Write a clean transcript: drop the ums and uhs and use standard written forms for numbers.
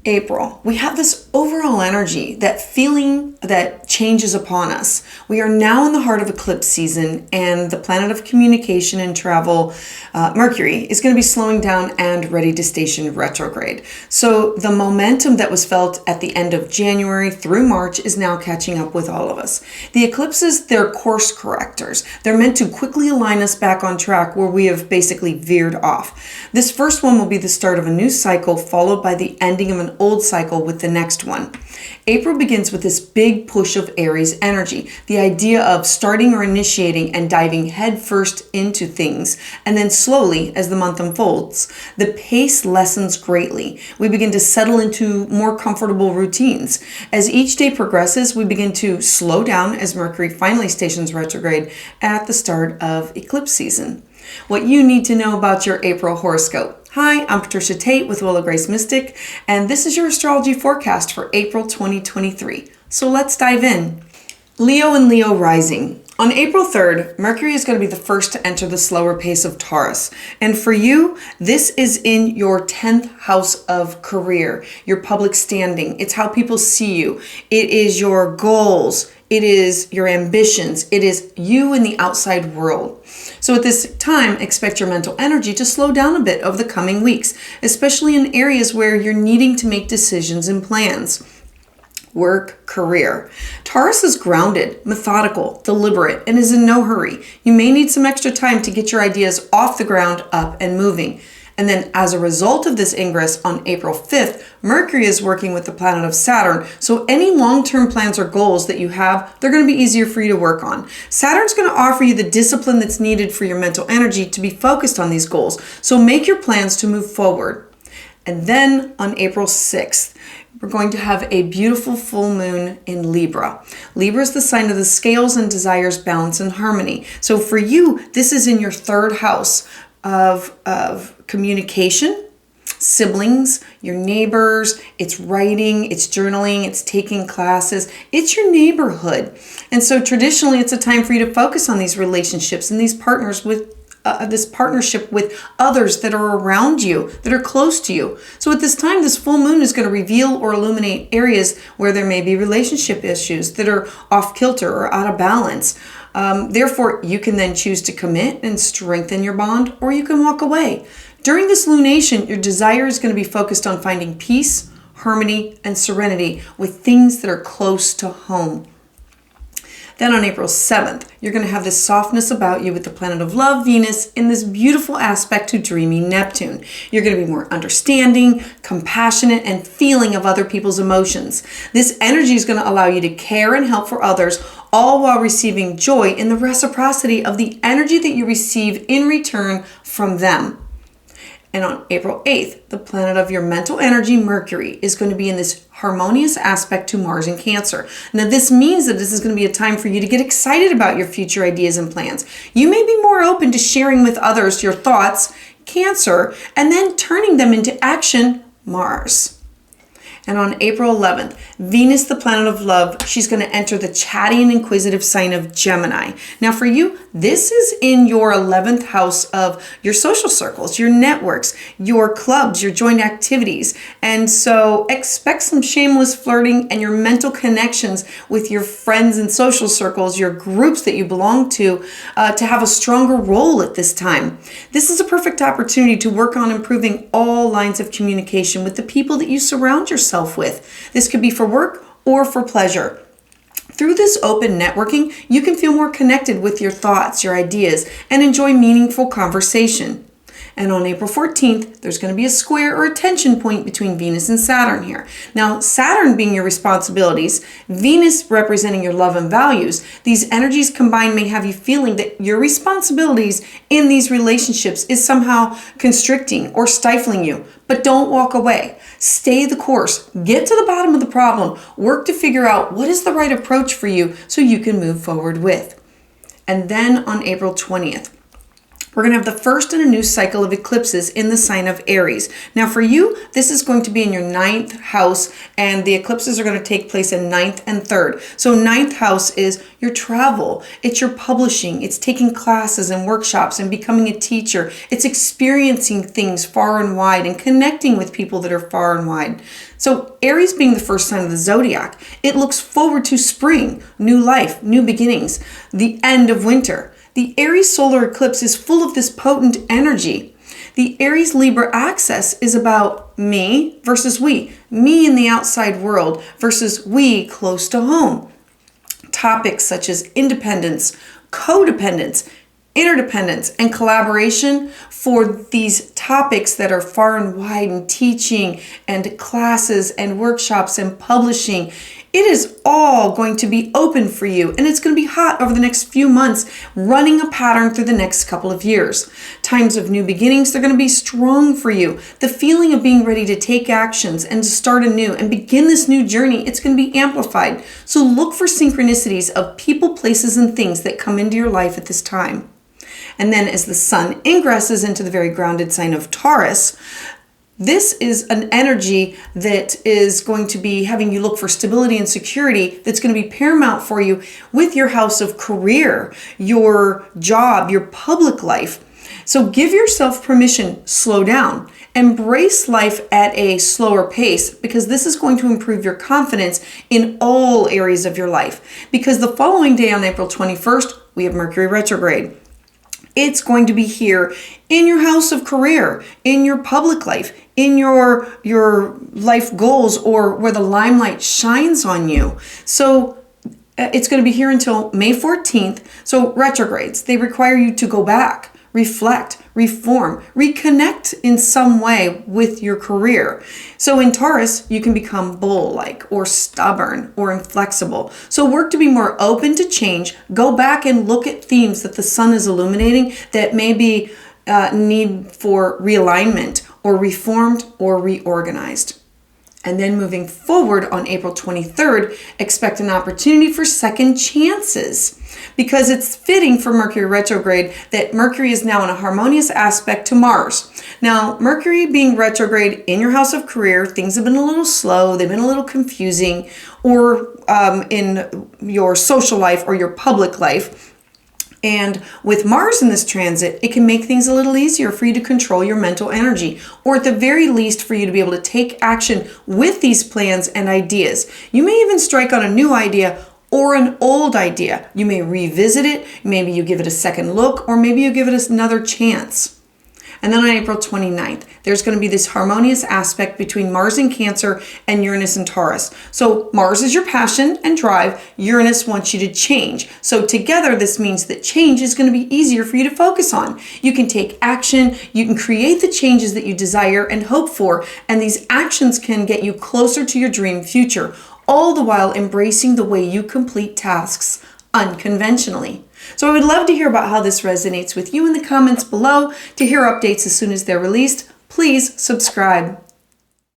April, we have this overall energy, that feeling that changes upon us. We are now in the heart of eclipse season, and the planet of communication and travel, Mercury, is going to be slowing down and ready to station retrograde. So the momentum that was felt at the end of January through March is now catching up with all of us. The eclipses, they're course correctors. They're meant to quickly align us back on track where we have basically veered off. This first one will be the start of a new cycle, followed by the ending of an old cycle with the next one. April begins with this big push of Aries energy, the idea of starting or initiating and diving headfirst into things, and then slowly, as the month unfolds, the pace lessens greatly. We begin to settle into more comfortable routines. As each day progresses, we begin to slow down as Mercury finally stations retrograde at the start of eclipse season. What you need to know about your April horoscope. Hi, I'm Patricia Tate with Will of Grace Mystic, and this is your astrology forecast for April 2023. So let's dive in. Leo and Leo rising. On April 3rd, Mercury is going to be the first to enter the slower pace of Taurus. And for you, this is in your 10th house of career, your public standing. It's how people see you. It is your goals. It is your ambitions. It is you in the outside world. So at this time, expect your mental energy to slow down a bit over the coming weeks, especially in areas where you're needing to make decisions and plans. Work, career. Taurus is grounded, methodical, deliberate, and is in no hurry. You may need some extra time to get your ideas off the ground, up and moving. And then as a result of this ingress on April 5th, Mercury is working with the planet of Saturn. So any long-term plans or goals that you have, they're going to be easier for you to work on. Saturn's going to offer you the discipline that's needed for your mental energy to be focused on these goals. So make your plans to move forward. And then on April 6th, we're going to have a beautiful full moon in Libra. Libra is the sign of the scales and desires, balance, and harmony. So for you, this is in your 3rd house of communication, siblings, your neighbors, it's writing, it's journaling, it's taking classes, it's your neighborhood. And so traditionally, it's a time for you to focus on these relationships and these partners with this partnership with others that are around you, that are close to you. So at this time, this full moon is going to reveal or illuminate areas where there may be relationship issues that are off kilter or out of balance. Therefore, you can then choose to commit and strengthen your bond, or you can walk away. During this lunation, your desire is going to be focused on finding peace, harmony, and serenity with things that are close to home. Then on April 7th, you're going to have this softness about you with the planet of love, Venus, in this beautiful aspect to dreamy Neptune. You're going to be more understanding, compassionate, and feeling of other people's emotions. This energy is going to allow you to care and help for others, all while receiving joy in the reciprocity of the energy that you receive in return from them. And on April 8th, the planet of your mental energy, Mercury, is going to be in this harmonious aspect to Mars in Cancer. Now, this means that this is going to be a time for you to get excited about your future ideas and plans. You may be more open to sharing with others your thoughts, Cancer, and then turning them into action, Mars. And on April 11th, Venus, the planet of love, she's going to enter the chatty and inquisitive sign of Gemini. Now for you, this is in your 11th house of your social circles, your networks, your clubs, your joint activities. And so expect some shameless flirting and your mental connections with your friends and social circles, your groups that you belong to have a stronger role at this time. This is a perfect opportunity to work on improving all lines of communication with the people that you surround yourself with. This could be for work or for pleasure. Through this open networking, you can feel more connected with your thoughts, your ideas, and enjoy meaningful conversation. And on April 14th, there's going to be a square or a tension point between Venus and Saturn here. Now, Saturn being your responsibilities, Venus representing your love and values, these energies combined may have you feeling that your responsibilities in these relationships is somehow constricting or stifling you. But don't walk away. Stay the course. Get to the bottom of the problem. Work to figure out what is the right approach for you so you can move forward with. And then on April 20th, We're going to have the first in a new cycle of eclipses in the sign of Aries. Now for you, this is going to be in your 9th house, and the eclipses are going to take place in 9th and 3rd. So 9th house is your travel, it's your publishing, it's taking classes and workshops and becoming a teacher. It's experiencing things far and wide and connecting with people that are far and wide. So Aries being the first sign of the zodiac, it looks forward to spring, new life, new beginnings, the end of winter. The Aries solar eclipse is full of this potent energy. The Aries Libra axis is about me versus we, me in the outside world versus we close to home. Topics such as independence, codependence, interdependence, and collaboration for these topics that are far and wide in teaching and classes and workshops and publishing. It is all going to be open for you, and it's going to be hot over the next few months, running a pattern through the next couple of years. Times of new beginnings, they're going to be strong for you. The feeling of being ready to take actions and to start anew and begin this new journey, it's going to be amplified. So look for synchronicities of people, places, and things that come into your life at this time. And then as the sun ingresses into the very grounded sign of Taurus, this is an energy that is going to be having you look for stability and security that's going to be paramount for you with your house of career, your job, your public life. So give yourself permission, slow down, embrace life at a slower pace, because this is going to improve your confidence in all areas of your life. Because the following day on April 21st, we have Mercury retrograde. It's going to be here in your house of career, in your public life, in your life goals, or where the limelight shines on you. So it's going to be here until May 14th. So retrogrades, they require you to go back, reflect, reform, reconnect in some way with your career. So in Taurus, you can become bull-like or stubborn or inflexible. So work to be more open to change. Go back and look at themes that the sun is illuminating that may be need for realignment or reformed or reorganized. And then moving forward on April 23rd, expect an opportunity for second chances, because it's fitting for Mercury retrograde that Mercury is now in a harmonious aspect to Mars. Now, Mercury being retrograde in your house of career, things have been a little slow, they've been a little confusing, or in your social life or your public life. And with Mars in this transit, it can make things a little easier for you to control your mental energy, or at the very least for you to be able to take action with these plans and ideas. You may even strike on a new idea or an old idea. You may revisit it, maybe you give it a second look, or maybe you give it another chance. And then on April 29th, there's going to be this harmonious aspect between Mars in Cancer and Uranus in Taurus. So Mars is your passion and drive. Uranus wants you to change. So together, this means that change is going to be easier for you to focus on. You can take action. You can create the changes that you desire and hope for. And these actions can get you closer to your dream future, all the while embracing the way you complete tasks unconventionally. So I would love to hear about how this resonates with you in the comments below. To hear updates as soon as they're released, please subscribe.